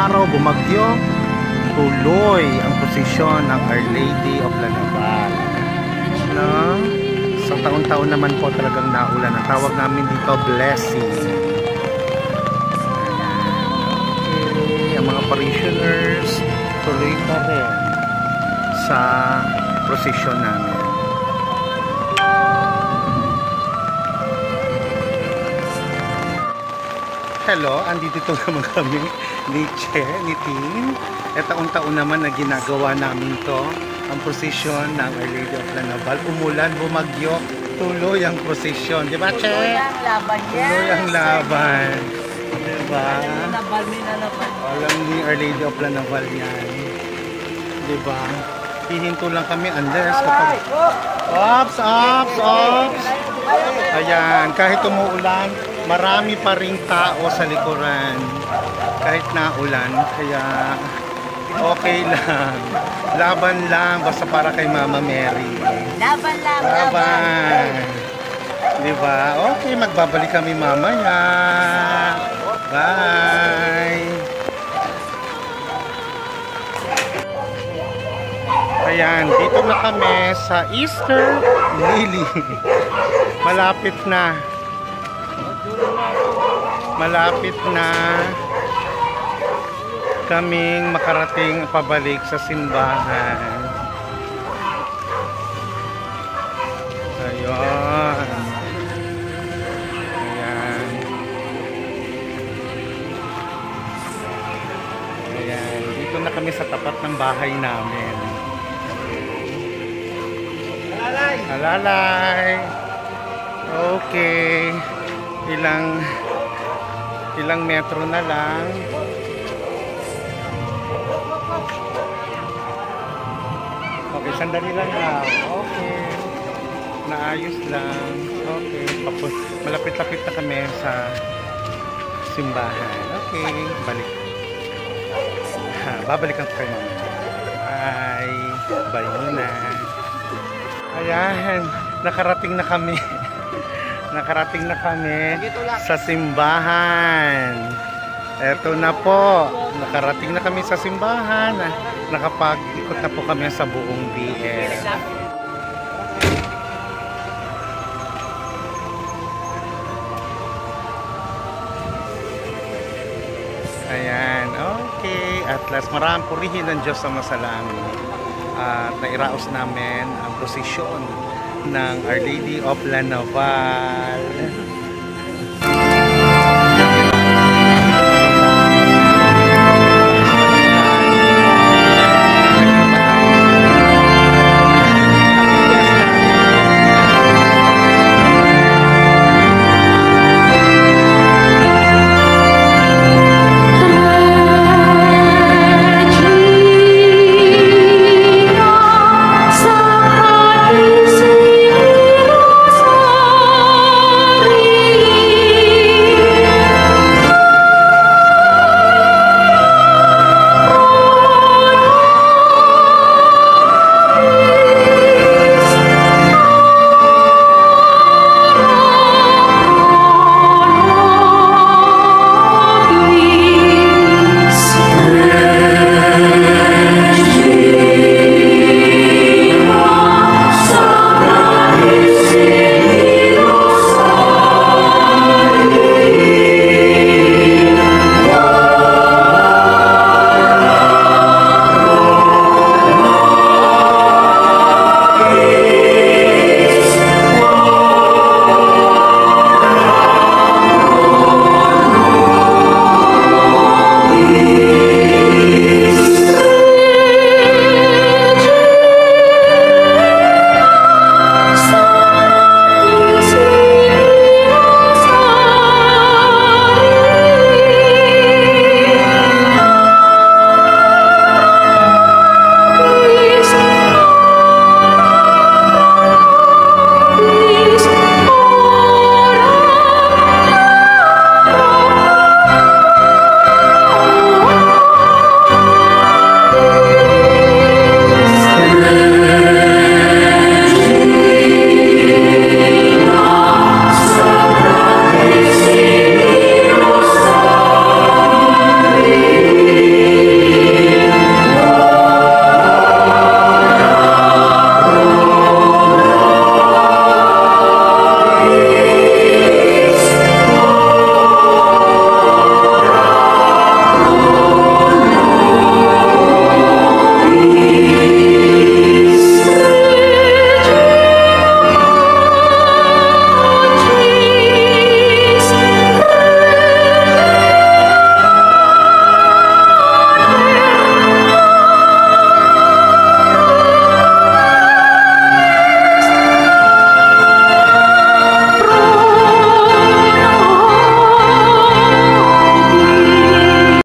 umaraw, bumagyo, tuloy ang posisyon ng Our Lady of Lanaval. No? Sa taon-taon naman po talagang naulan. Ang tawag namin dito, blessing. Okay. Ang mga parishioners, tuloy pa rin sa prosesyon namin. Hello, andito naman kami ni Che, ni Tin. Taon-taon naman na ginagawa namin to, ang prosesyon ng Our Lady of Lanaval. Umulan, bumagyo, tuloy ang prosesyon. Di ba, Che? Tuloy ang laban yan. Tuloy ang laban. Di ba? Alam ni Our Lady of Lanaval yan. Di ba? Hihinto lang kami unless kapag... Ops! Ayan, kahit umuulan, marami pa ring tao sa likuran. Kahit naulan, kaya okay lang. Laban lang, basta para kay Mama Mary. Laban lang. Laban. Diba? Okay, magbabalik kami mamaya. Bye. Ayan, dito na kami sa Easter Lily. Malapit na. Malapit na kaming makarating pabalik sa simbahan. Ayun. Ayan. Ayan. Dito na kami sa tapat ng bahay namin. Alalay. Okay. Ilang metro na lang. Okay, sandali lang na. Okay. Naayos lang. Okay. Malapit-lapit na kami sa simbahan. Okay. Balik. Babalikan ko kayo mamaya. Bye. Bye muna. Ayan. Nakarating na kami. Nakarating na kami sa simbahan. Eto na po. Nakarating na kami sa simbahan. Nakapag-ikot na po kami sa buong BL. Ayan. Okay. At last, maraming purihin ng Diyos sa masalangit. At nairaos namin ang posisyon ng Our Lady of Lanaval.